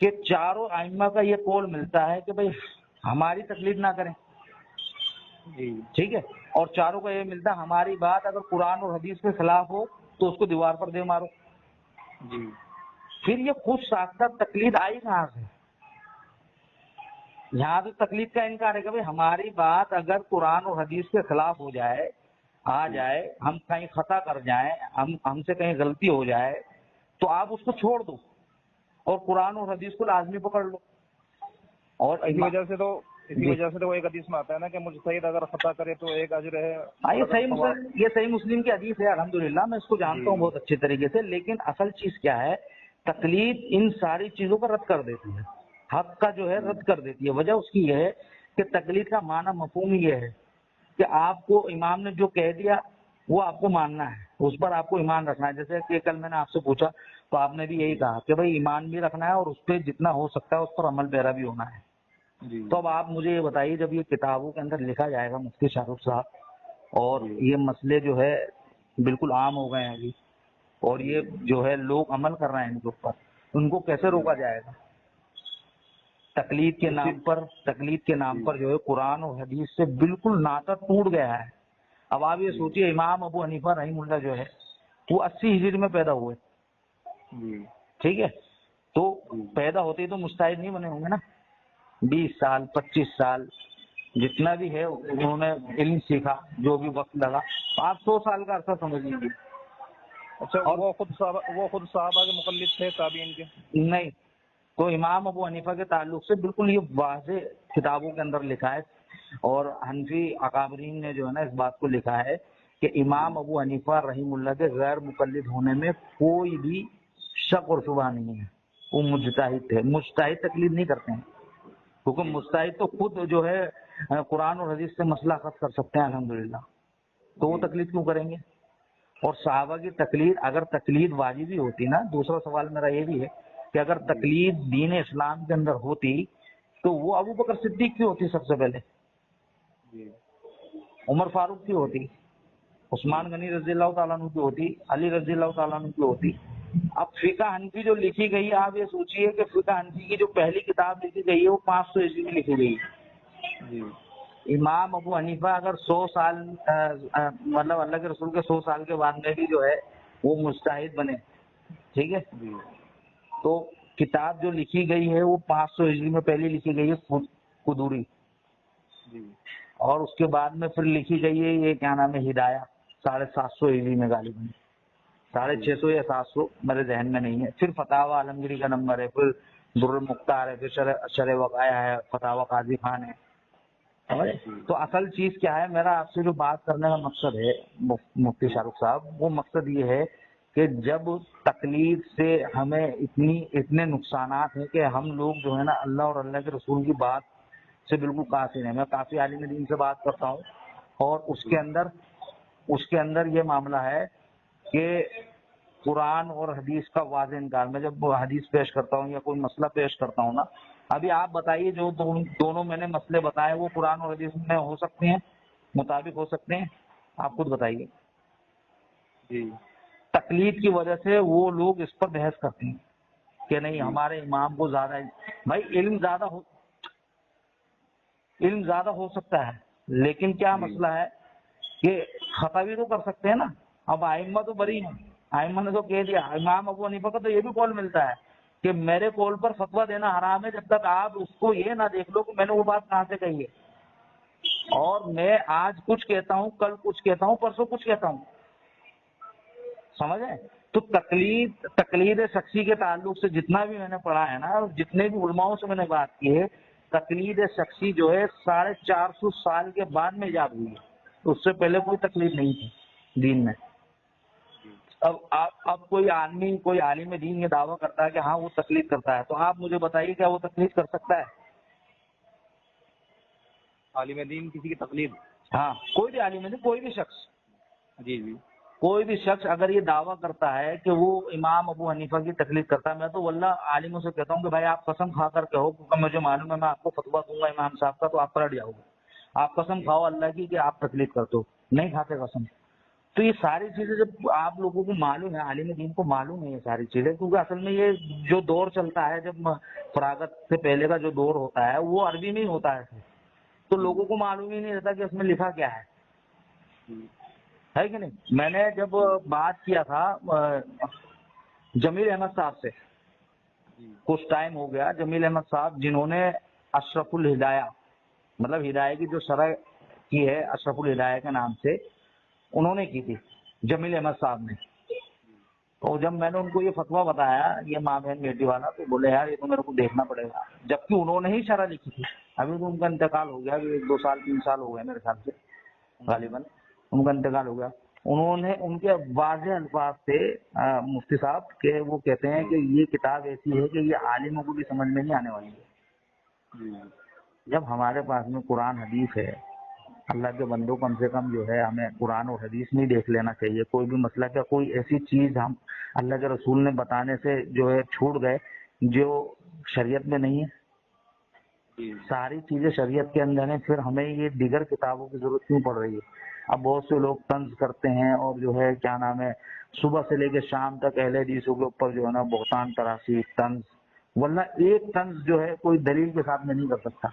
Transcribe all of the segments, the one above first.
کہ چاروں ائمہ کا یہ قول ملتا ہے کہ بھئی ہماری تقلید نہ کریں، جی ٹھیک ہے، اور چاروں کا یہ ملتا ہے ہماری بات اگر قرآن اور حدیث کے خلاف ہو تو اس کو دیوار پر دے مارو۔ جی پھر یہ خود ساختہ تقلید آئی کہاں سے؟ یہاں تو تقلید کا انکار ہے کہ بھئی ہماری بات اگر قرآن اور حدیث کے خلاف ہو جائے، آ جائے، ہم کہیں خطا کر جائیں، ہم سے کہیں غلطی ہو جائے تو آپ اس کو چھوڑ دو اور قرآن اور حدیث کو لازمی پکڑ لو۔ اور اسی وجہ سے تو وہ ایک حدیث میں آتا ہے نا کہ مجتہد اگر خطا کرے تو ایک اجر ہے، یہ اگر ثواب۔ صحیح مسلم کی حدیث ہے، الحمدللہ میں اس کو جانتا ہوں بہت اچھے طریقے سے، لیکن اصل چیز کیا ہے، تقلید ان ساری چیزوں کو رد کر دیتی ہے، حق کا جو ہے رد کر دیتی ہے۔ وجہ اس کی یہ ہے کہ تقلید کا معنی مفہوم یہ ہے کہ آپ کو امام نے جو کہہ دیا وہ آپ کو ماننا ہے، اس پر آپ کو ایمان رکھنا ہے۔ جیسے کہ کل میں نے آپ سے پوچھا تو آپ نے بھی یہی کہا کہ بھائی ایمان بھی رکھنا ہے اور اس پہ جتنا ہو سکتا ہے اس پر عمل پیرا بھی ہونا ہے۔ جی تو اب آپ مجھے یہ بتائیے، جب یہ کتابوں کے اندر لکھا جائے گا مفتی شاہ رخ صاحب، اور یہ مسئلے جو ہے بالکل عام ہو گئے ہیں ابھی، اور یہ جو ہے لوگ عمل کر رہے ہیں ان کے اوپر، ان کو کیسے روکا جائے گا؟ تقلید کے نام پر جو ہے قرآن اور حدیث سے بالکل ناطہ ٹوٹ گیا ہے۔ اب آپ یہ سوچئے، امام ابو حنیفہ رحمہ اللہ جو ہے وہ 80 ہجری میں پیدا ہوئے، ٹھیک ہے، تو پیدا ہوتے ہی تو مجتہد نہیں بنے ہوں گے نا، 20 سال 25 سال جتنا بھی ہے انہوں نے علم سیکھا، جو بھی وقت لگا، آپ 100 سال کا عرصہ سمجھ لیجیے۔ اچھا، وہ خود صحابہ کے مقلد تھے، تابعین کے؟ نہیں، تو امام ابو حنیفہ کے تعلق سے بالکل یہ واضح کتابوں کے اندر لکھا ہے، اور حنفی اکابرین نے جو ہے نا اس بات کو لکھا ہے کہ امام ابو حنیفہ رحمہ اللہ کے غیر مقلد ہونے میں کوئی بھی شک اور شبہ نہیں ہے، وہ مجتہد تھے، مجتہد تقلید نہیں کرتے ہیں، کیونکہ مجتہد تو خود جو ہے قرآن اور حدیث سے مسئلہ خط کر سکتے ہیں الحمدللہ، تو وہ تقلید کیوں کریں گے؟ اور صحابہ کی تقلید، اگر تقلید واجبی ہوتی نا، دوسرا سوال میرا یہ بھی ہے کہ اگر تقلید دین اسلام کے اندر ہوتی تو وہ ابو بکر صدیق کی ہوتی، سب سے پہلے عمر فاروق کی ہوتی، عثمان غنی رضی اللہ تعالیٰ عنہ کی ہوتی، علی رضی اللہ تعالیٰ عنہ کی ہوتی۔ اب فقہ حنفی جو لکھی گئی ہے، آپ یہ سوچئے کہ فقہ حنفی کی جو پہلی کتاب لکھی گئی ہے وہ 500 عیسوی میں لکھی گئی ہے۔ امام ابو حنیفہ اگر 100 سال مطلب اللہ کے رسول کے 100 سال کے بعد میں بھی جو ہے وہ مجتہد بنے، ٹھیک ہے، تو کتاب جو لکھی گئی ہے وہ 500 ہجری میں پہلی لکھی گئی ہے قدوری، اور اس کے بعد میں پھر لکھی گئی ہے یہ کیا نام ہے ہدایہ 750 ہجری میں، غالباً 650 یا 700 میرے ذہن میں نہیں ہے۔ پھر فتاوی عالمگیری کا نمبر ہے، پھر در المختار ہے، پھر شرح وقایہ ہے، فتاوی قاضی خان ہے۔ تو اصل چیز کیا ہے، میرا آپ سے جو بات کرنے کا مقصد ہے مفتی شاہ رخ صاحب، وہ مقصد یہ ہے کہ جب تقلید سے ہمیں اتنے نقصانات ہیں کہ ہم لوگ جو ہے نا اللہ اور اللہ کے رسول کی بات سے بالکل قاصر ہیں۔ میں کافی عالم دین سے بات کرتا ہوں، اور اس کے اندر یہ معاملہ ہے کہ قرآن اور حدیث کا واضح انکار۔ میں جب حدیث پیش کرتا ہوں یا کوئی مسئلہ پیش کرتا ہوں نا، ابھی آپ بتائیے جو دونوں میں نے مسئلے بتائے وہ قرآن اور حدیث میں ہو سکتے ہیں، مطابق ہو سکتے ہیں؟ آپ خود بتائیے۔ تقلید کی وجہ سے وہ لوگ اس پر بحث کرتے ہیں کہ نہیں ہمارے امام کو زیادہ، بھائی علم زیادہ ہو سکتا ہے، لیکن کیا مسئلہ ہے کہ خطا بھی تو کر سکتے ہیں نا۔ اب ائمہ تو بری ہیں، ائمہ نے تو کہہ دیا، امام ابو حنیفہ کا تو یہ بھی قول ملتا ہے کہ میرے قول پر فتویٰ دینا حرام ہے جب تک آپ اس کو یہ نہ دیکھ لو کہ میں نے وہ بات کہاں سے کہی ہے، اور میں آج کچھ کہتا ہوں، کل کچھ کہتا ہوں، پرسوں کچھ کہتا ہوں، سمجھیں؟ تو تقلید شخصی کے تعلق سے جتنا بھی میں نے پڑھا ہے نا، جتنے بھی علماؤں سے میں نے بات کی ہے، تقلید شخصی جو ہے 450 سال کے بعد میں ایجاد ہوئی ہے، اس سے پہلے کوئی تقلید نہیں تھی دین میں۔ اب کوئی عالم دین یہ دعویٰ کرتا ہے کہ ہاں وہ تقلید کرتا ہے، تو آپ مجھے بتائیے کیا وہ تقلید کر سکتا ہے؟ عالم دین کسی کی تقلید؟ ہاں، کوئی بھی عالم دین، کوئی بھی شخص، کوئی بھی شخص اگر یہ دعویٰ کرتا ہے کہ وہ امام ابو حنیفہ کی تقلید کرتا ہے، میں تو واللہ عالموں سے کہتا ہوں کہ بھائی آپ قسم کھا کر کہو، کیونکہ مجھے معلوم ہے میں آپ کو فتویٰ دوں گا امام صاحب کا تو آپ پلٹ جاؤ گے، آپ قسم کھاؤ اللہ کی کہ آپ تقلید کرتے ہو، نہیں کھاتے قسم، تو یہ ساری چیزیں جب آپ لوگوں کو معلوم ہے، عالم دین کو معلوم ہے یہ ساری چیزیں، کیونکہ اصل میں یہ جو دور چلتا ہے جب فراغت سے پہلے کا جو دور ہوتا ہے وہ عربی میں ہی ہوتا ہے، تو لوگوں کو معلوم ہی نہیں رہتا کہ اس میں لکھا کیا ہے کہ نہیں. میں نے جب بات کیا تھا جمیل احمد صاحب سے، کچھ ٹائم ہو گیا، جمیل احمد صاحب جنہوں نے اشرف الہدایہ مطلب ہدایہ کی جو شرح کی ہے اشرف الہدایہ کے نام سے، انہوں نے کی تھی جمیل احمد صاحب نے. اور جب میں نے ان کو یہ فتویٰ بتایا یہ ماں بہن بیٹی والا، تو بولے یار یہ تو میرے کو دیکھنا پڑے گا، جبکہ انہوں نے ہی شرح لکھی تھی. ابھی تو ان کا انتقال ہو گیا، ابھی 1 2 سال 3 سال ہو گئے میرے خیال سے، غالباً ان کا انتقال ہو گیا. انہوں نے ان کے واضح الفاظ سے مفتی صاحب کہ وہ کہتے ہیں کہ یہ کتاب ایسی ہے کہ یہ عالموں کو بھی سمجھ میں نہیں آنے والی ہے. جب ہمارے پاس میں قرآن حدیث ہے، اللہ کے بندوں کم سے کم جو ہے ہمیں قرآن اور حدیث نہیں دیکھ لینا چاہیے. کوئی بھی مسئلہ کیا کوئی ایسی چیز ہم اللہ کے رسول نے بتانے سے جو ہے چھوٹ گئے جو شریعت میں نہیں ہے. ساری چیزیں شریعت کے اندر ہیں، پھر ہمیں یہ دیگر کتابوں کی ضرورت کیوں پڑ رہی ہے؟ اب بہت سے لوگ طنز کرتے ہیں اور جو ہے کیا نام ہے صبح سے لے کے شام تک اہل حدیثوں کے اوپر جو ہے نا بہتان تراشی طنز، ورنہ ایک طنز جو ہے کوئی دلیل کے ساتھ میں نہیں کر سکتا.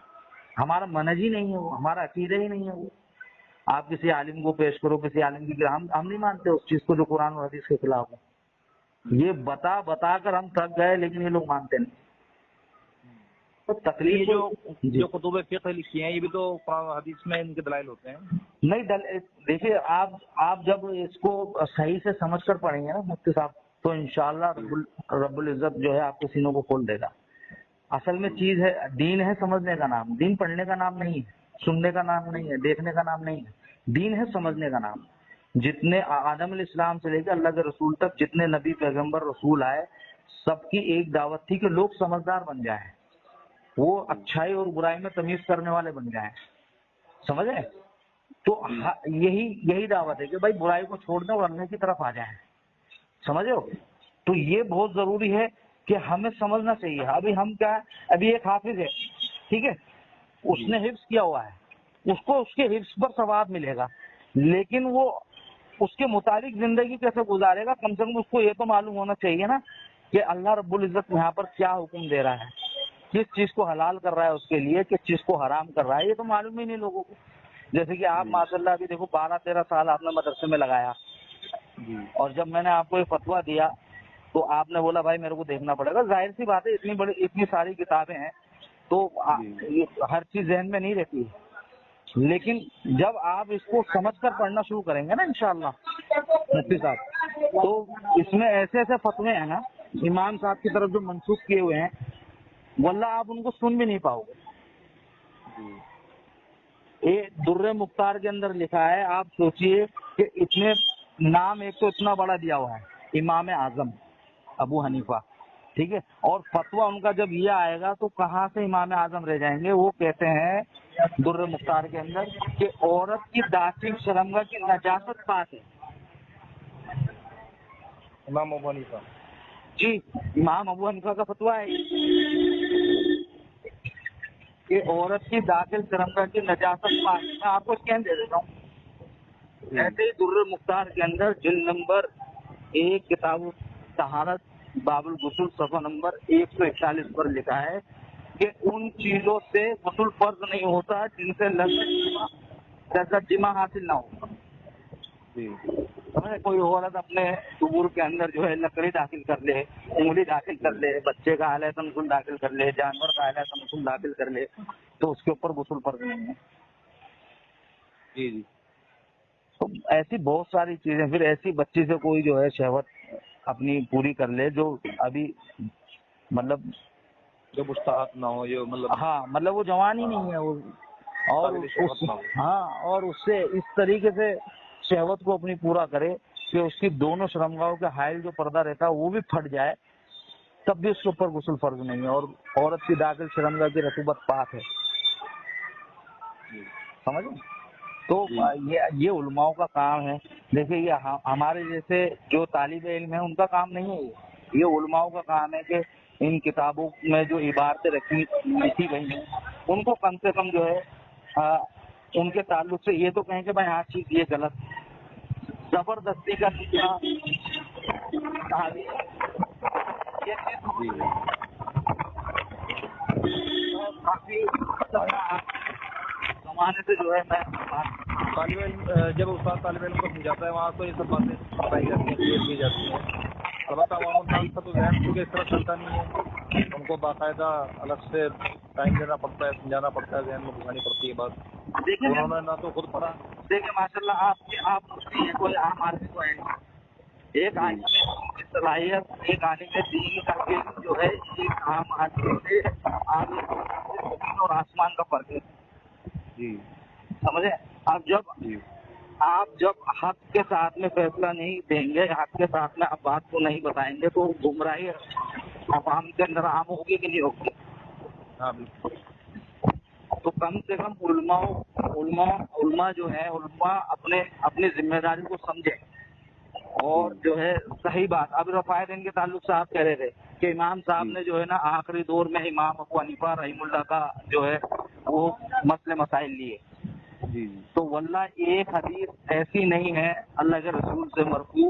ہمارا منہج ہی نہیں ہے وہ، ہمارا عقیدہ ہی نہیں ہے وہ. آپ کسی عالم کو پیش کرو، کسی عالم کی ہم نہیں مانتے اس چیز کو جو قرآن اور حدیث کے خلاف ہے. یہ بتا بتا کر ہم تھک گئے لیکن یہ لوگ مانتے نہیں. تو تکلیف جو کتب فقہ لکھی ہیں یہ بھی تو قرآن حدیث میں ان کے دلائل ہوتے ہیں. نہیں دیکھیے آپ جب اس کو صحیح سے سمجھ کر پڑھیں گے نا مفتی صاحب، تو انشاءاللہ رب العزت جو ہے آپ کے سینوں کو کھول دے گا. اصل میں چیز ہے دین ہے سمجھنے کا نام، دین پڑھنے کا نام نہیں ہے، سننے کا نام نہیں ہے، دیکھنے کا نام نہیں ہے. دین ہے سمجھنے کا نام. جتنے آدم علیہ السلام سے لے کے اللہ کے رسول تک جتنے نبی پیغمبر رسول آئے، سب کی ایک دعوت تھی کہ لوگ سمجھدار بن جائیں، وہ اچھائی اور برائی میں تمیز کرنے والے بن جائیں. سمجھے؟ تو یہی دعوت ہے کہ بھائی برائی کو چھوڑ دیں اور اللہ کی طرف آ جائیں. سمجھے ہو؟ تو یہ بہت ضروری ہے کہ ہمیں سمجھنا چاہیے. ابھی ہم کیا، ابھی ایک حافظ ہے، ٹھیک ہے، اس نے حفظ کیا ہوا ہے، اس کو اس کے حفظ پر ثواب ملے گا، لیکن وہ اس کے مطابق زندگی کیسے گزارے گا؟ کم سے کم اس کو یہ تو معلوم ہونا چاہیے نا کہ اللہ رب العزت یہاں پر کیا حکم دے رہا ہے، کس چیز کو حلال کر رہا ہے اس کے لیے، کس چیز کو حرام کر رہا ہے. یہ تو معلوم ہی نہیں لوگوں کو. جیسے کہ آپ ماشاء اللہ ابھی دیکھو 12-13 سال آپ نے مدرسے میں لگایا، اور جب میں نے آپ کو یہ فتویٰ دیا تو آپ نے بولا بھائی میرے کو دیکھنا پڑے گا. ظاہر سی بات ہے اتنی ساری کتابیں ہیں تو ہر چیز ذہن میں نہیں رہتی ہے، لیکن جب آپ اس کو سمجھ کر پڑھنا شروع کریں گے نا انشاءاللہ مفتی صاحب، تو اس میں ایسے ایسے فتوے ہیں نا امام صاحب کی طرف جو منسوخ کیے ہوئے ہیں، واللہ آپ ان کو سن بھی نہیں پاؤ گے. یہ در مختار کے اندر لکھا ہے، آپ سوچئے کہ اتنے نام ایک تو اتنا بڑا دیا ہوا ہے امام اعظم ابو حنیفہ، ٹھیک ہے، اور فتویٰ ان کا جب یہ آئے گا تو کہاں سے امام اعظم رہ جائیں گے. وہ کہتے ہیں در مختار کے اندر کہ عورت کی داخل شرمگاہ کی نجاست پاک ہے. امام ابو حنیفہ، جی امام ابو حنیفہ کا فتویٰ ہے کہ عورت کی داخل شرمگاہ کی نجاست پاک. میں آپ کو اسکین دے دیتا ہوں. ایسے ہی در مختار کے اندر جلد نمبر 1 کتاب طہارت باب الغسل صفحہ نمبر 141 پر لکھا ہے کہ ان چیزوں سے غسل فرض نہیں ہوتا جن سے لذت جمع حاصل نہ ہو. کوئی عورت اپنے دبر کے اندر جو ہے لکڑی داخل کر لے، انگلی داخل کر لے، بچے کا اعلی تناسل داخل کر لے، جانور کا اعلی تناسل داخل کر لے، تو اس کے اوپر غسل فرض نہیں ہے. جی تو ایسی بہت ساری چیزیں. پھر ایسی بچی سے کوئی جو ہے شہوت اپنی پوری کر لے جو ابھی مطلب جو مستحق نہ ہو، جو مطلب وہ جوان ہی نہیں ہے وہ، اور اس سے اس طریقے سے شہوت کو اپنی پورا کرے کہ اس کی دونوں شرمگاہوں کے حائل جو پردہ رہتا ہے وہ بھی پھٹ جائے، تب بھی اس کے اوپر غسل فرض نہیں ہے. اور عورت کی داخل شرمگاہ کی رطوبت پاک ہے. سمجھیں؟ تو یہ علماء کا کام ہے. دیکھیے یہ ہمارے جیسے جو طالب علم ہیں ان کا کام نہیں ہے، یہ علماء کا کام ہے کہ ان کتابوں میں جو عبارتیں لکھی گئی ہیں ان کو کم سے کم جو ہے ان کے تعلق سے یہ تو کہیں کہ بھائی ہاں ٹھیک یہ غلط. زبردستی کا نکلا کافی زمانے سے جو ہے میں طالب علم جب استاد طالب علم کو سمجھاتا ہے وہاں تو یہ سب باتیں بتائی جاتی ہیں، کلیئر کی جاتی ہیں. البتہ عوام الناس کا تو ذہن کیونکہ اس طرح چلتا نہیں ہے، ان کو باقاعدہ الگ سے ٹائم دینا پڑتا ہے، سمجھانا پڑتا ہے، ذہن میں گھسانی پڑتی ہے بات. دیکھیں انہوں نے نہ تو خود پڑھا. دیکھیں ماشاء اللہ آپ مفتی ہیں، کوئی عام آدمی کو ہے نہیں. ایک عالم کی صلاحیت ایک عالم دین کر کے جو ہے ایک عام آدمی سے آگے زمین اور آسمان کا فرق ہے. جی سمجھے؟ اب جب حق کے ساتھ میں فیصلہ نہیں دیں گے، حق کے ساتھ میں اب بات کو نہیں بتائیں گے تو گمراہی عوام کے اندر عام ہوگی کہ نہیں ہوگی؟ ہاں بالکل. تو کم سے کم علماء جو ہے علماء اپنی ذمہ داری کو سمجھیں اور جو ہے صحیح بات. اب رفاع دین کے تعلق سے آپ کہہ رہے تھے کہ امام صاحب نے جو ہے نا آخری دور میں امام ابو حنیفہ رحمہ اللہ کا جو ہے وہ مسئلے مسائل لیے. تو واللہ ایک حدیث ایسی نہیں ہے اللہ کے رسول سے مرفوع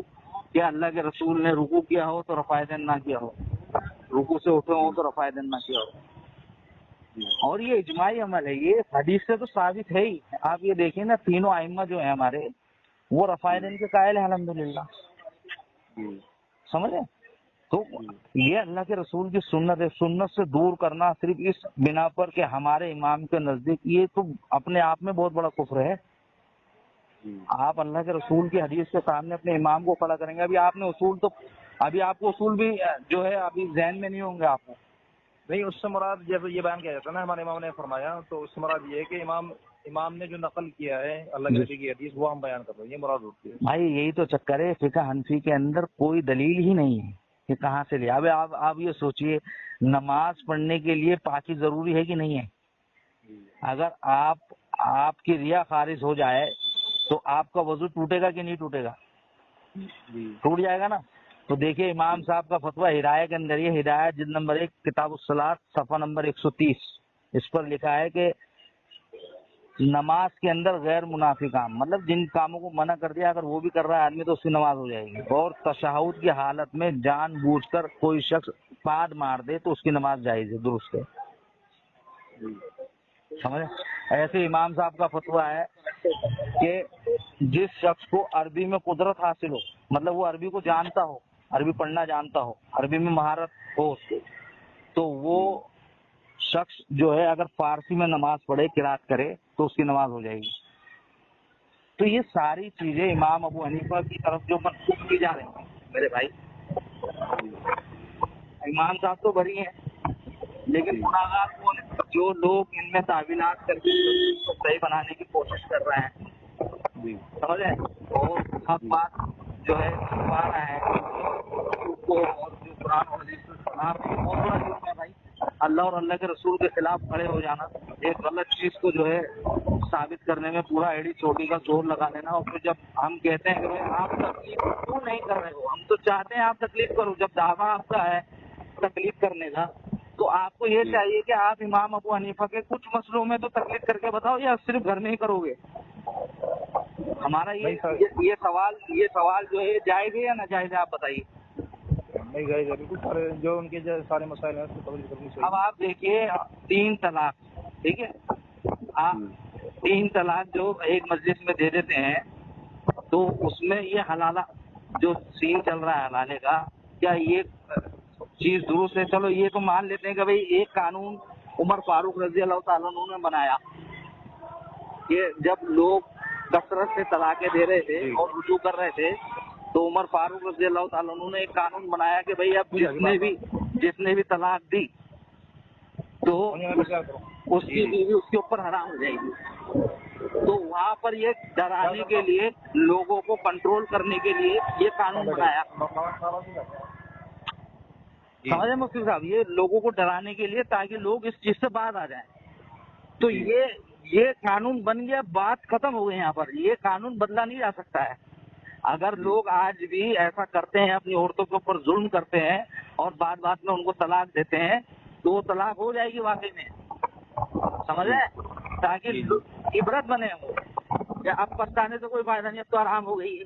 کہ اللہ کے رسول نے رکوع کیا ہو تو رفاع دین نہ کیا ہو، رکوع سے اٹھے ہو تو رفاع دین نہ کیا ہو. اور یہ اجماعی عمل ہے، یہ حدیث سے تو ثابت ہے ہی. آپ یہ دیکھیں نا تینوں ائمہ جو ہیں ہمارے وہ رفاع دین کے قائل ہیں الحمدللہ. سمجھے؟ تو یہ اللہ کے رسول کی سنت ہے. سنت سے دور کرنا صرف اس بنا پر کہ ہمارے امام کے نزدیک، یہ تو اپنے آپ میں بہت بڑا کفر ہے. آپ اللہ کے رسول کی حدیث کے سامنے اپنے امام کو کھڑا کریں گے. ابھی آپ نے اصول تو ابھی آپ کو اصول بھی جو ہے ابھی ذہن میں نہیں ہوں گے آپ کو. نہیں، اس سے مراد جب یہ بیان کیا جاتا ہے نا ہمارے امام نے فرمایا، تو اس سے مراد یہ ہے کہ امام نے جو نقل کیا ہے اللہ کے نبی کی حدیث وہ ہم بیان کر رہے ہیں، یہ مراد ہوتی ہے. بھائی یہی تو چکر ہے، فقہ حنفی کے اندر کوئی دلیل ہی نہیں ہے کہ کہاں سے لیا. اب آپ یہ سوچئے نماز پڑھنے کے لیے پاکی ضروری ہے کہ نہیں ہے؟ اگر آپ کی ریا خارج ہو جائے تو آپ کا وضو ٹوٹے گا کہ نہیں ٹوٹے گا؟ ٹوٹ جائے گا نا. تو دیکھیے امام صاحب کا فتویٰ ہدایہ کے اندر، یہ ہدایہ جلد نمبر 1 کتاب الصلاۃ صفحہ نمبر 130، اس پر لکھا ہے کہ نماز کے اندر غیر منافی کام، مطلب جن کاموں کو منع کر دیا اگر وہ بھی کر رہا ہے آدمی تو اس کی نماز ہو جائے گی. اور تشہد کی حالت میں جان بوجھ کر کوئی شخص پاد مار دے تو اس کی نماز جائز ہے، درست ہے. سمجھے؟ ایسے امام صاحب کا فتویٰ ہے کہ جس شخص کو عربی میں قدرت حاصل ہو، مطلب وہ عربی کو جانتا ہو، عربی پڑھنا جانتا ہو، عربی میں مہارت ہو اس کو، تو وہ شخص جو ہے اگر فارسی میں نماز پڑھے، قرات کرے تو اس کی نماز ہو جائے گی. تو یہ ساری چیزیں امام ابو حنیفہ کی طرف جو منسوخ کی جا رہی ہیں میرے بھائی، امام صاحب تو بری ہیں لیکن گناہگار کون ہیں؟ جو لوگ ان میں تعویلات کر کے صحیح بنانے کی کوشش کر رہے ہیں. سمجھے؟ اور حق بات جو ہے چھپا رہا ہے اس کو، اور جو قرآن اور حدیث سے بنا رہے ہیں بہت بڑا جرم ہے بھائی. اللہ اور اللہ کے رسول کے خلاف کھڑے ہو جانا، ایک غلط چیز کو جو ہے ثابت کرنے میں پورا ایڑی چوٹی کا زور لگا لینا. اور پھر جب ہم کہتے ہیں کہ آپ تکلیف کیوں نہیں کر رہے ہو، ہم تو چاہتے ہیں آپ تکلیف کرو. جب دعویٰ آپ کا ہے تکلیف کرنے کا تو آپ کو یہ چاہیے کہ آپ امام ابو حنیفہ کے کچھ مسئلوں میں تو تکلیف کر کے بتاؤ، یا صرف گھر میں ہی کرو گے. ہمارا یہ سوال جو ہے جائز ہے یا ناجائز ہے، آپ بتائیے. نہیں جائز ہے بالکل. جو ان کے سارے مسائل ہیں اس کو قبول کرنی چاہیے. اب آپ دیکھیے 3 طلاق، ٹھیک ہے، آپ 3 طلاق جو ایک مجلس میں دے دیتے ہیں تو اس میں یہ حلالہ جو سین چل رہا ہے حلالے کا، کیا یہ چیز درست ہے؟ چلو یہ تو مان لیتے ہیں کہ بھئی ایک قانون عمر فاروق رضی اللہ تعالیٰ عنہ نے بنایا کہ جب لوگ کثرت سے طلاقیں دے رہے تھے اور رجوع کر رہے تھے تو عمر فاروق رضی اللہ تعالیٰ عنہ نے ایک قانون بنایا کہ بھئی اب جس نے بھی طلاق دی تو اس کی بیوی اس کے اوپر حرام ہو جائے گی. تو وہاں پر یہ ڈرانے کے لیے، لوگوں کو کنٹرول کرنے کے لیے یہ قانون بنایا. سمجھے مفتی صاحب؟ یہ لوگوں کو ڈرانے کے لیے تاکہ لوگ اس چیز سے باز آ جائیں. تو یہ قانون بن گیا، بات ختم ہو گئی. یہاں پر یہ قانون بدلا نہیں جا سکتا ہے. اگر لوگ آج بھی ایسا کرتے ہیں، اپنی عورتوں کے اوپر ظلم کرتے ہیں اور بعد میں ان کو طلاق دیتے ہیں تو وہ طلاق ہو جائے گی واقعی میں. سمجھے؟ تاکہ عبرت بنے ہو کہ اب پچھتانے سے کوئی فائدہ نہیں، اب تو آرام ہو گئی ہے.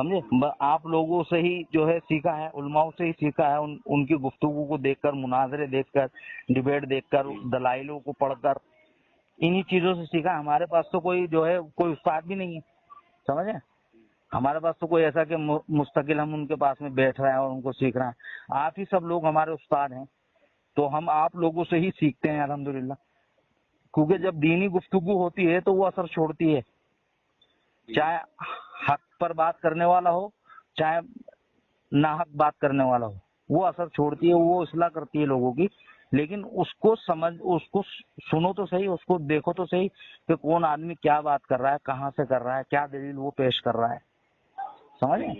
سمجھے. آپ لوگوں سے ہی جو ہے سیکھا ہے, علماؤں سے ہی سیکھا ہے, ان کی گفتگو کو دیکھ کر, مناظرے دیکھ کر, ڈبیٹ دیکھ کر, دلائلوں کو پڑھ کر, انہی چیزوں سے سیکھا. ہمارے پاس تو کوئی جو ہے کوئی استاد بھی نہیں ہے, سمجھے. ہمارے پاس تو کوئی ایسا کہ مستقل ہم ان کے پاس میں بیٹھ رہے ہیں اور ان کو سیکھ رہے ہیں. آپ ہی سب لوگ ہمارے استاد ہیں, تو ہم آپ لوگوں سے ہی سیکھتے ہیں الحمدللہ. کیونکہ جب دینی گفتگو ہوتی ہے تو وہ اثر چھوڑتی ہے, چاہے حق پر بات کرنے والا ہو چاہے ناحق بات کرنے والا ہو, وہ اثر چھوڑتی ہے, وہ اصلاح کرتی ہے لوگوں کی. لیکن اس کو سنو تو صحیح, اس کو دیکھو تو صحیح کہ کون آدمی کیا بات کر رہا ہے, کہاں سے کر رہا ہے, کیا دلیل وہ پیش کر رہا ہے, سمجھیں.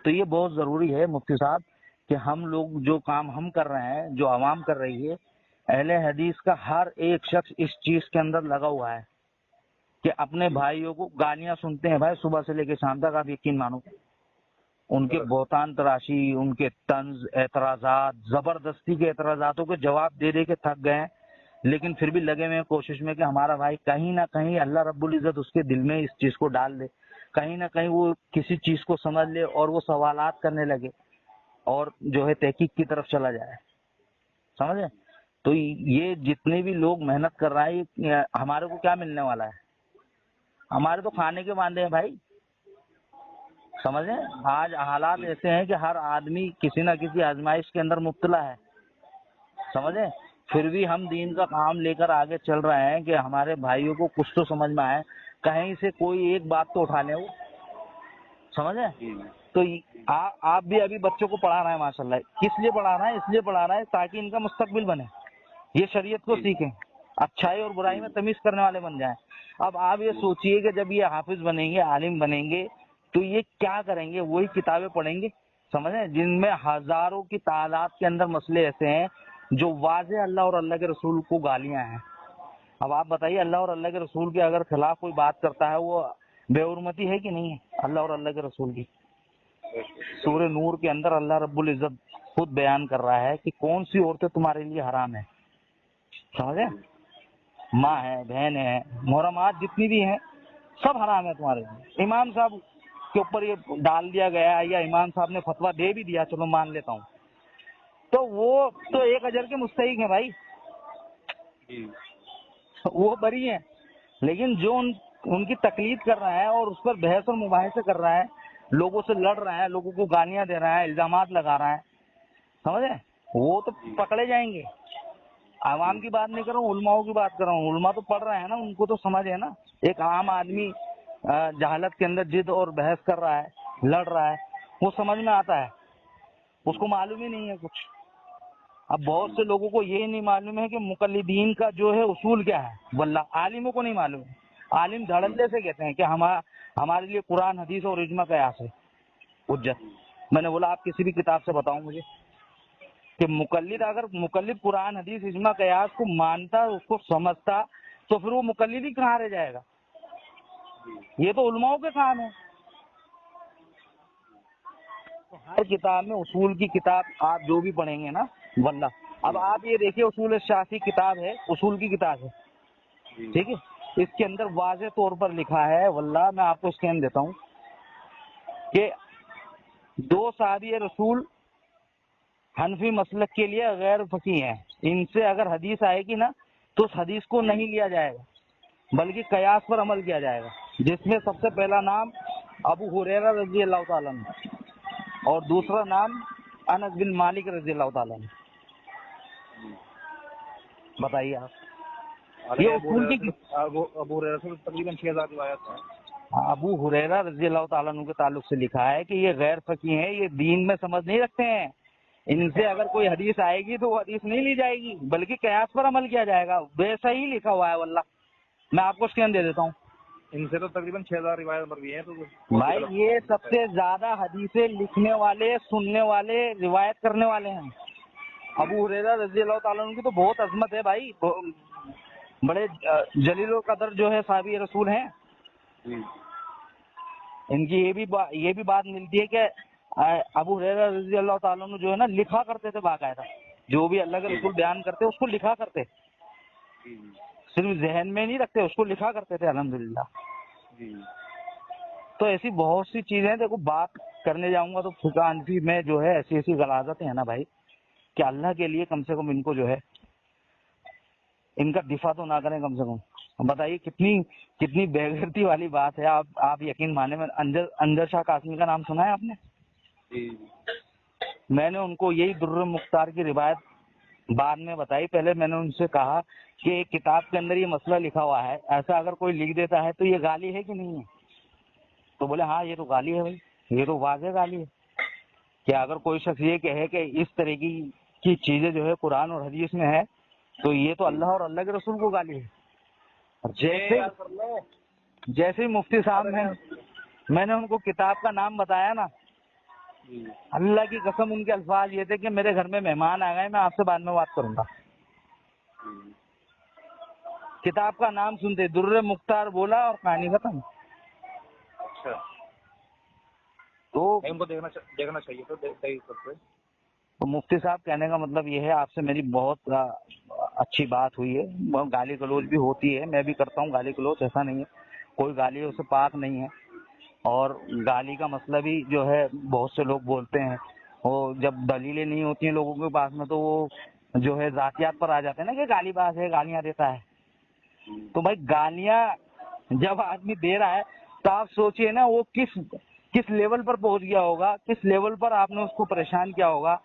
تو یہ بہت ضروری ہے مفتی صاحب کہ ہم لوگ جو کام ہم کر رہے ہیں, جو عوام کر رہی ہے, اہل حدیث کا ہر ایک شخص اس چیز کے اندر لگا ہوا ہے کہ اپنے بھائیوں کو گالیاں سنتے ہیں بھائی صبح سے لے کے شام تک, آپ یقین مانو. ان کے بہتان تراشی, ان کے طنز, اعتراضات, زبردستی کے اعتراضاتوں کے جواب دے دے کے تھک گئے ہیں, لیکن پھر بھی لگے ہوئے ہیں کوشش میں کہ ہمارا بھائی کہیں نہ کہیں اللہ رب العزت اس کے دل میں اس چیز کو ڈال دے, کہیں نہ کہیں وہ کسی چیز کو سمجھ لے اور وہ سوالات کرنے لگے اور جو ہے تحقیق کی طرف چلا جائے, سمجھے. تو یہ جتنے بھی لوگ محنت کر رہے ہیں, ہمارے کو کیا ملنے والا ہے؟ ہمارے تو کھانے کے باندھے ہیں بھائی, سمجھیں. آج حالات ایسے ہیں کہ ہر آدمی کسی نہ کسی آزمائش کے اندر مبتلا ہے, سمجھیں. پھر بھی ہم دین کا کام لے کر آگے چل رہے ہیں کہ ہمارے بھائیوں کو کچھ تو سمجھ میں آئے, کہیں سے کوئی ایک بات تو اٹھا لیں وہ, سمجھیں. تو آپ بھی ابھی بچوں کو پڑھا رہے ہیں ماشاءاللہ, کس لیے پڑھا رہے ہیں؟ اس لیے پڑھا رہے ہیں تاکہ ان کا مستقبل بنے, یہ شریعت کو سیکھیں, اچھائی اور برائی میں تمیز کرنے والے بن جائیں. اب آپ یہ سوچئے کہ جب یہ حافظ بنیں گے, عالم بنیں گے, تو یہ کیا کریں گے؟ وہی کتابیں پڑھیں گے, سمجھیں, جن میں ہزاروں کی تعداد کے اندر مسئلے ایسے ہیں جو واضح اللہ اور اللہ کے رسول کو گالیاں ہیں. اب آپ بتائیے, اللہ اور اللہ کے رسول کے اگر خلاف کوئی بات کرتا ہے وہ بے حرمتی ہے کہ نہیں ہے اللہ اور اللہ کے رسول کی؟ سورہ نور کے اندر اللہ رب العزت خود بیان کر رہا ہے کہ کون سی عورتیں تمہارے لیے حرام ہیں, سمجھے. ماں ہے, بہن ہے, محرمات جتنی بھی ہیں سب حرام ہے تمہارے لیے. امام صاحب کے اوپر یہ ڈال دیا گیا یا امام صاحب نے فتویٰ دے بھی دیا, چلو مان لیتا ہوں, تو وہ تو 1 اجر کے مستحق ہیں بھائی, وہ بری ہیں. لیکن جو ان کی تقلید کر رہا ہے اور اس پر بحث اور مباحثے کر رہا ہے, لوگوں سے لڑ رہا ہے, لوگوں کو گالیاں دے رہا ہے, الزامات لگا رہا ہے, سمجھے, وہ تو پکڑے جائیں گے. عوام کی بات نہیں کر رہا ہوں, علماؤں کی بات کر رہا ہوں. علماء تو پڑھ رہے ہیں نا, ان کو تو سمجھ ہے نا. ایک عام آدمی جہالت کے اندر جد اور بحث کر رہا ہے, لڑ رہا ہے, وہ سمجھ میں آتا ہے, اس کو معلوم ہی نہیں ہے کچھ. اب بہت سے لوگوں کو یہ نہیں معلوم ہے کہ مقلدین کا جو ہے اصول کیا ہے, واللہ عالموں کو نہیں معلوم ہے. عالم دھڑلے سے کہتے ہیں کہ ہمارے لیے قرآن, حدیث اور اجماع قیاس ہے حجت. میں نے بولا آپ کسی بھی کتاب سے بتاؤں مجھے کہ مقلد, اگر مقلد قرآن, حدیث, اجماع قیاس کو مانتا, اس کو سمجھتا, تو پھر وہ مقلد ہی کہاں رہ جائے گا؟ یہ تو علماؤں کے کام ہے. تو ہر کتاب میں, اصول کی کتاب آپ جو بھی پڑھیں گے نا, واللہ اب آپ یہ دیکھیے اصول شافعی کتاب ہے, اصول کی کتاب ہے, ٹھیک ہے, اس کے اندر واضح طور پر لکھا ہے, واللہ میں آپ کو اسکین دیتا ہوں, کہ 2 صحابی رسول حنفی مسلک کے لیے غیر فقیہ ہیں, ان سے اگر حدیث آئے گی نا تو اس حدیث کو نہیں لیا جائے گا, بلکہ قیاس پر عمل کیا جائے گا, جس میں سب سے پہلا نام ابو ہریرہ رضی اللہ تعالیٰ عنہ اور دوسرا نام انس بن مالک رضی اللہ تعالیٰ عنہ. بتائیے آپ, یہ اصول کی ابو ہریرہ سے تقریباً 6000 روایات ہیں. ابو ہریرہ رضی اللہ تعالیٰ عنہ کے تعلق سے لکھا ہے کہ یہ غیر فقیہ ہیں, یہ دین میں سمجھ نہیں رکھتے ہیں, ان سے اگر کوئی حدیث آئے گی تو وہ حدیث نہیں لی جائے گی, بلکہ قیاس پر عمل کیا جائے گا. ویسا ہی لکھا ہوا ہے, واللہ میں آپ کو اسکین دے دیتا ہوں. ان سے تو تقریباً 6000 روایت مروی ہیں. تو بھائی یہ سب سے زیادہ حدیثیں لکھنے والے, سننے والے, روایت کرنے والے ہیں. ابو ہریرہ رضی اللہ تعالیٰ عنہ کی تو بہت عظمت ہے بھائی, بڑے جلیل القدر جو ہے صحابی رسول ہیں. ان کی یہ بھی بات ملتی ہے کہ ابو ہریرہ رضی اللہ تعالیٰ عنہ جو ہے نا لکھا کرتے تھے باقاعدہ, جو بھی اللہ کے رسول بیان کرتے اس کو لکھا کرتے, صرف ذہن میں نہیں رکھتے, اس کو لکھا کرتے تھے الحمدللہ. تو ایسی بہت سی چیزیں دیکھو، بات کرنے جاؤں گا تو فقہ حنفی میں جو ہے ایسی ایسی غلاظتیں ہیں نا بھائی کہ اللہ کے لیے کم سے کم ان کو جو ہے ان کا دفاع تو نہ کریں کم سے کم. بتائیے کتنی بےغیرتی والی بات ہے. آپ یقین مانے، میں انجر شاہ قاسمی کا نام سنا ہے آپ نے؟ جی میں نے ان کو یہی در مختار کی روایت بعد میں بتائی. پہلے میں نے ان سے کہا کہ کتاب کے اندر یہ مسئلہ لکھا ہوا ہے، ایسا اگر کوئی لکھ دیتا ہے تو یہ گالی ہے کہ نہیں ہے؟ تو بولے ہاں یہ تو گالی ہے بھائی، یہ تو واضح گالی ہے. کہ اگر کوئی شخص یہ کہے کہ اس طرح کی چیزیں جو ہے قرآن اور حدیث میں ہے تو یہ تو اللہ اور اللہ کے رسول کو گالی ہے. جیسے ہی مفتی صاحب میں نے ان کو کتاب کا نام بتایا نا، اللہ کی قسم ان کے الفاظ یہ تھے کہ میرے گھر میں مہمان آ گئے، میں آپ سے بعد میں بات کروں گا. کتاب کا نام سنتے در مختار بولا اور کہانی ختم. اچھا، تو ان کو دیکھنا چاہیے تو مفتی صاحب کہنے کا مطلب یہ ہے، آپ سے میری بہت اچھی بات ہوئی ہے. گالی گلوچ بھی ہوتی ہے، میں بھی کرتا ہوں گالی گلوچ، ایسا نہیں ہے، کوئی گالی اس سے پاک نہیں ہے. اور گالی کا مسئلہ بھی جو ہے بہت سے لوگ بولتے ہیں، وہ جب دلیلیں نہیں ہوتی ہیں لوگوں کے پاس میں تو وہ جو ہے ذاتیات پر آ جاتے ہیں نا کہ گالی باز ہے، گالیاں دیتا ہے. تو بھائی گالیاں جب آدمی دے رہا ہے تو آپ سوچئے نا وہ کس لیول پر پہنچ گیا ہوگا، کس لیول پر آپ نے اس کو پریشان کیا ہوگا،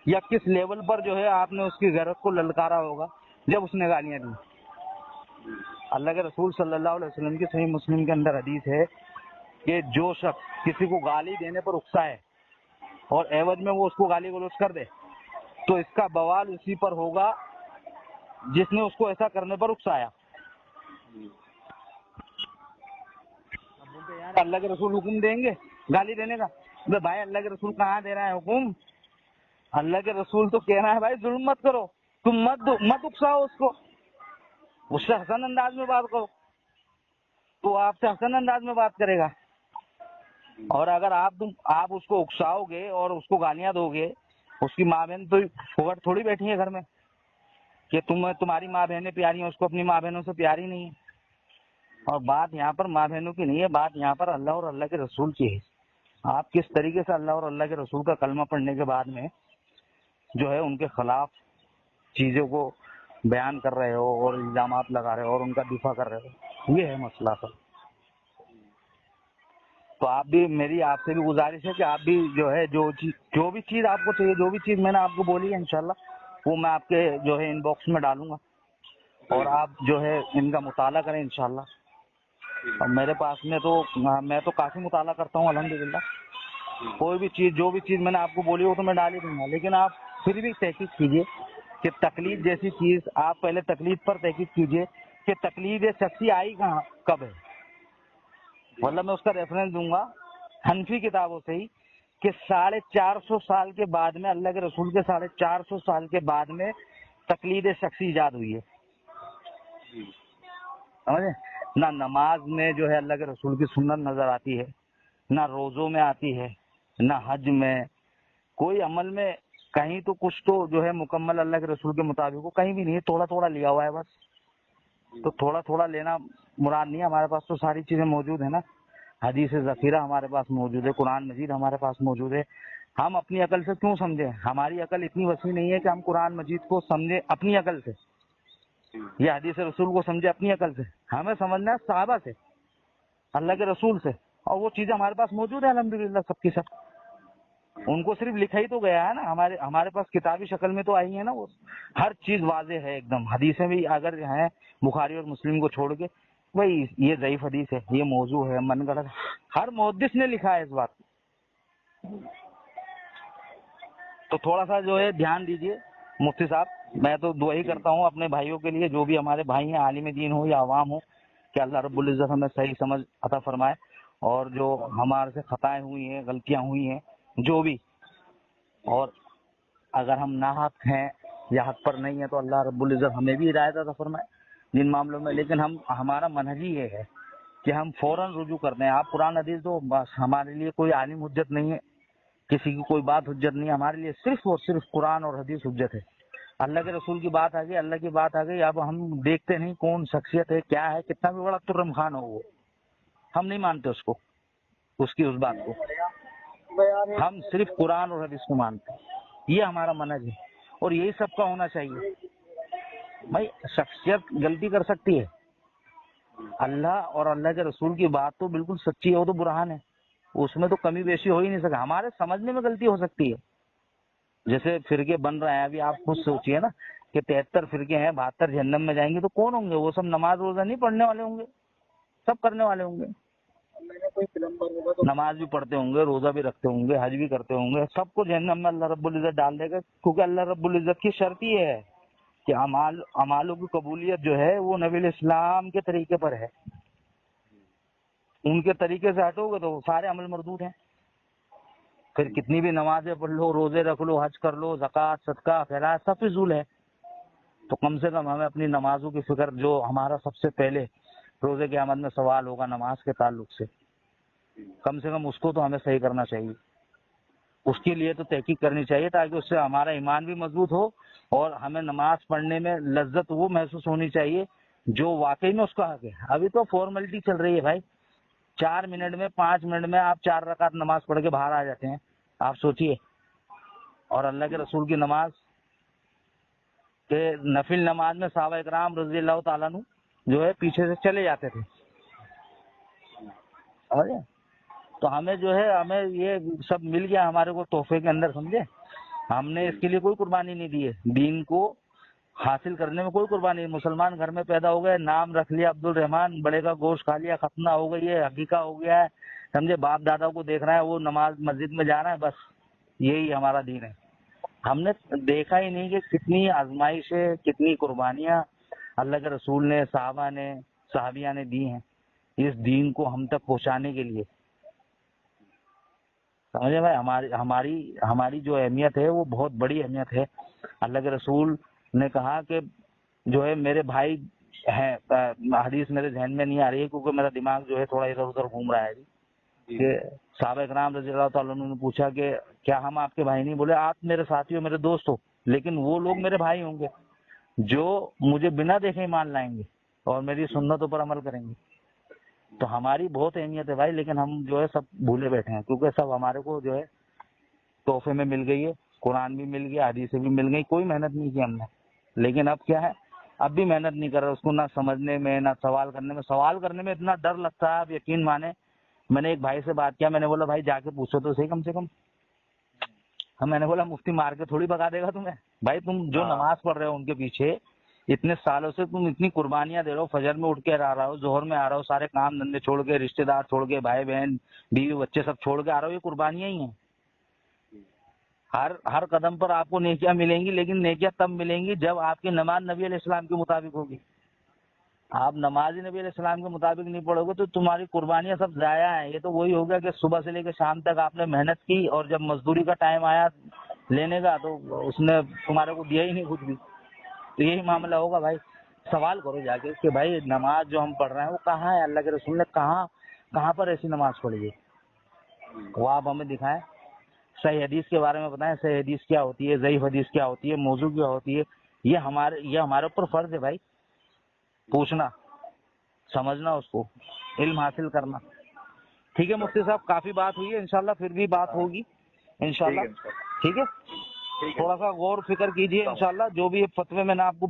یا کس لیول پر جو ہے آپ نے اس کی غیرت کو للکارا ہوگا جب اس نے گالیاں دی. اللہ کے رسول صلی اللہ علیہ وسلم کی صحیح مسلم کے اندر حدیث ہے کہ جو شخص کسی کو گالی دینے پر اکسائے اور عوض میں وہ اس کو گالی گلوچ کر دے تو اس کا بوال اسی پر ہوگا جس نے اس کو ایسا کرنے پر اکسایا. اب بولتے یار اللہ کے رسول حکم دیں گے گالی دینے کا. بھائی اللہ کے رسول کہاں دے رہا ہے حکم؟ اللہ کے رسول تو کہنا ہے بھائی ظلم مت کرو، تم مت اکساؤ اس کو، اس سے حسن انداز میں بات کرو، تو آپ سے حسن انداز میں بات کرے گا. اور اگر آپ اس کو اکساؤ گے اور اس کو گالیاں دو گے، اس کی ماں بہن تو پھوگٹ تھوڑی بیٹھی ہے گھر میں کہ تمہاری ماں بہنیں پیاری ہیں، اس کو اپنی ماں بہنوں سے پیاری نہیں ہے. اور بات یہاں پر ماں بہنوں کی نہیں ہے، بات یہاں پر اللہ اور اللہ کے رسول کی ہے. آپ کس طریقے سے اللہ اور اللہ کے رسول کا کلمہ پڑھنے کے بعد میں جو ہے ان کے خلاف چیزوں کو بیان کر رہے ہو اور الزامات لگا رہے ہو اور ان کا دفاع کر رہے ہو، یہ ہے مسئلہ سر. تو آپ بھی، میری آپ سے بھی گزارش ہے کہ آپ بھی جو ہے جو بھی چیز آپ کو چاہیے، جو بھی چیز میں نے آپ کو بولی ہے انشاءاللہ وہ میں آپ کے جو ہے ان باکس میں ڈالوں گا اور آپ جو ہے ان کا مطالعہ کریں انشاءاللہ. اور میرے پاس میں تو کافی مطالعہ کرتا ہوں الحمدللہ. کوئی بھی چیز، جو بھی چیز میں نے آپ کو بولی وہ تو میں ڈال ہی دوں گا، لیکن آپ پھر بھی تحقیق کیجئے کہ تقلید جیسی چیز، آپ پہلے تقلید پر تحقیق کیجئے کہ تقلید شخصی آئی کہاں، کب ہے. مطلب میں اس کا ریفرنس دوں گا حنفی کتابوں سے ہی کہ 450 سال کے بعد میں، اللہ کے رسول کے 450 سال کے بعد میں تقلید شخصی ایجاد ہوئی ہے. سمجھے؟ نہ نماز میں جو ہے اللہ کے رسول کی سنت نظر آتی ہے، نہ روزوں میں آتی ہے، نہ حج میں، کوئی عمل میں کہیں تو کچھ تو جو ہے مکمل اللہ کے رسول کے مطابق ہو، کہیں بھی نہیں ہے، تھوڑا تھوڑا لیا ہوا ہے بس. تو تھوڑا تھوڑا لینا مراد نہیں ہے، ہمارے پاس تو ساری چیزیں موجود ہیں نا. حدیث ذخیرہ ہمارے پاس موجود ہے، قرآن مجید ہمارے پاس موجود ہے. ہم اپنی عقل سے کیوں سمجھیں؟ ہماری عقل اتنی وسیع نہیں ہے کہ ہم قرآن مجید کو سمجھیں اپنی عقل سے یا حدیث رسول کو سمجھے اپنی عقل سے. ہمیں سمجھنا ہے صحابہ سے، اللہ کے رسول سے، اور وہ چیزیں ہمارے پاس موجود ہیں الحمدللہ سب کی سب. ان کو صرف لکھا ہی تو گیا ہے نا، ہمارے پاس کتابی شکل میں تو آئی ہے نا. وہ ہر چیز واضح ہے ایک دم. حدیثیں بھی اگر ہیں بخاری اور مسلم کو چھوڑ کے، بھائی یہ ضعیف حدیث ہے، یہ موضوع ہے، من گڑت، ہر محدث نے لکھا ہے اس بات کو. تو تھوڑا سا جو ہے دھیان دیجئے مفتی صاحب. میں تو دعا ہی کرتا ہوں اپنے بھائیوں کے لیے، جو بھی ہمارے بھائی ہیں عالم دین ہو یا عوام ہو، کہ اللہ رب العزت ہمیں صحیح سمجھ عطا فرمائے، اور جو ہمارے سے خطائیں ہوئی ہیں، غلطیاں ہوئی ہیں جو بھی، اور اگر ہم ناحق ہیں یا حق پر نہیں ہیں تو اللہ رب العزت ہمیں بھی ہدایت عطا فرمائے جن معاملوں میں. لیکن ہمارا منہج ہی یہ ہے کہ ہم فوراً رجوع کر دیں. آپ قرآن حدیث دو بس، ہمارے لیے کوئی عالم حجت نہیں ہے، کسی کی کوئی بات حجت نہیں ہے. ہمارے لیے صرف اور صرف قرآن اور حدیث حجت ہے. اللہ کے رسول کی بات آ گئی، اللہ کی بات آ گئی، اب ہم دیکھتے نہیں کون شخصیت ہے، کیا ہے، کتنا بھی بڑا ترم خان ہو وہ، ہم نہیں مانتے اس کو. اس کی اس بات کو. ہم صرف قرآن اور حدیث کو مانتے ہیں, یہ ہمارا منہج ہے, اور یہی سب کا ہونا چاہیے. بھائی شخصیت غلطی کر سکتی ہے, اللہ اور اللہ کے رسول کی بات تو بالکل سچی ہے, وہ تو برہان ہے, اس میں تو کمی بیشی ہو ہی نہیں سکتا. ہمارے سمجھنے میں غلطی ہو سکتی ہے, جیسے فرقے بن رہے ہیں ابھی, آپ خود سوچیے نا کہ 73 فرقے ہیں, 72 جہنم میں جائیں گے, تو کون ہوں گے وہ؟ سب نماز روزہ نہیں پڑھنے والے ہوں گے, سب کرنے والے ہوں گے. نماز بھی پڑھتے ہوں گے, روزہ بھی رکھتے ہوں گے, حج بھی کرتے ہوں گے, سب کو جہنم میں اللہ رب العزت ڈال دے گا, کیونکہ اللہ رب العزت کی شرط یہ ہے کہ اعمالوں کی قبولیت جو ہے وہ نبی علیہ السلام کے طریقے پر ہے. ان کے طریقے سے ہٹو گے تو سارے عمل مردود ہیں. پھر کتنی بھی نمازیں پڑھ لو, روزے رکھ لو, حج کر لو, زکوٰۃ صدقہ خیرات سب فضول ہے. تو کم سے کم ہمیں اپنی نمازوں کی فکر, جو ہمارا سب سے پہلے روزے قیامت میں سوال ہوگا نماز کے تعلق سے, کم سے کم اس کو تو ہمیں صحیح کرنا چاہیے. اس کے لیے تو تحقیق کرنی چاہیے, تاکہ اس سے ہمارا ایمان بھی مضبوط ہو, اور ہمیں نماز پڑھنے میں لذت وہ محسوس ہونی چاہیے جو واقعی میں اس کا حق ہے. ابھی تو فارمیلٹی چل رہی ہے بھائی, 4 منٹ میں 5 منٹ میں آپ 4 رکعت نماز پڑھ کے باہر آ جاتے ہیں, آپ سوچئے. اور اللہ کے رسول کی نماز کہ نفل نماز میں صحابہ اکرام رضی اللہ تعالیٰ عنہ جو ہے پیچھے سے چلے جاتے تھے. تو ہمیں جو ہے, ہمیں یہ سب مل گیا ہمارے کو تحفے کے اندر, سمجھے. ہم نے اس کے لیے کوئی قربانی نہیں دی ہے, دین کو حاصل کرنے میں کوئی قربانی نہیں. مسلمان گھر میں پیدا ہو گئے, نام رکھ لیا عبد الرحمان, بڑے کا گوشت کھا لیا, ختنہ ہو گئی ہے, عقیقہ ہو گیا ہے, سمجھے, باپ دادا کو دیکھ رہا ہے, وہ نماز مسجد میں جا رہا ہے, بس یہی ہمارا دین ہے. ہم نے دیکھا ہی نہیں کہ کتنی آزمائشیں, کتنی قربانیاں اللہ کے رسول نے, صحابہ نے, صحابیہ نے دی ہیں اس دین کو ہم تک پہنچانے کے لیے. سمجھے بھائی, ہماری جو اہمیت ہے وہ بہت بڑی اہمیت ہے. اللہ کے رسول نے کہا کہ جو ہے میرے بھائی ہیں, حدیث میرے ذہن میں نہیں آ رہی ہے کیونکہ میرا دماغ جو ہے تھوڑا ادھر ادھر گھوم رہا ہے کہ صحابہ اکرام رضی اللہ تعالیٰ عنہ نے پوچھا کہ کیا ہم آپ کے بھائی نہیں؟ بولے آپ میرے ساتھی ہو, میرے دوست ہو, لیکن وہ لوگ میرے بھائی ہوں گے جو مجھے بنا دیکھے ایمان لائیں گے اور میری سنتوں پر عمل کریں گے. تو ہماری بہت اہمیت ہے بھائی, لیکن ہم جو ہے سب بھولے بیٹھے ہیں, کیونکہ سب ہمارے کو جو ہے تحفے میں مل گئی ہے, قرآن بھی مل گیا, حدیثیں بھی مل گئی, کوئی محنت نہیں کی ہم نے. لیکن اب کیا ہے, اب بھی محنت نہیں کر رہا اس کو, نہ سمجھنے میں نہ سوال کرنے میں. سوال کرنے میں اتنا ڈر لگتا ہے, آپ یقین مانیں. میں نے ایک بھائی سے بات کیا, میں نے بولا بھائی جا کے پوچھو تو صحیح کم سے کم. میں نے بولا مفتی مار کے تھوڑی بگا دے گا تمہیں. بھائی تم جو نماز پڑھ رہے ہو ان کے پیچھے اتنے سالوں سے, تم اتنی قربانیاں دے رہے ہو, فجر میں اٹھ کے آ رہا ہو, ظہر میں آ رہا ہو, سارے کام دھندے چھوڑ کے, رشتہ دار چھوڑ کے, بھائی بہن بیوی بچے سب چھوڑ کے آ رہا ہو, یہ قربانیاں ہی ہیں. ہر قدم پر آپ کو نیکیاں ملیں گی, لیکن نیکیاں تب ملیں گی جب آپ کی نماز نبی علیہ السلام کے مطابق ہوگی. آپ نماز نبی علیہ السلام کے مطابق نہیں پڑھو گے تو تمہاری قربانیاں سب ضائع ہیں. یہ تو وہی ہوگا کہ صبح سے لے کے شام تک آپ نے محنت کی, اور جب مزدوری کا ٹائم آیا لینے کا تو اس نے تمہارے کو دیا ہی نہیں کچھ بھی. تو یہی معاملہ ہوگا بھائی. سوال کرو جا کے کہ بھائی نماز جو ہم پڑھ رہے ہیں وہ کہاں ہے, اللہ کے رسول نے کہاں پر ایسی نماز پڑھی ہے, وہ آپ ہمیں دکھائیں. صحیح حدیث کے بارے میں بتائیں, صحیح حدیث کیا ہوتی ہے, ضعیف حدیث کیا ہوتی ہے, موضوع کیا ہوتی ہے. یہ ہمارے اوپر فرض ہے بھائی, پوچھنا, سمجھنا, اس کو علم حاصل کرنا. ٹھیک ہے مفتی صاحب, کافی بات ہوئی ہے, انشاءاللہ پھر بھی بات ہوگی انشاءاللہ. ٹھیک ہے, تھوڑا سا غور فکر کیجئے انشاءاللہ, جو بھی فتوے میں نے آپ کو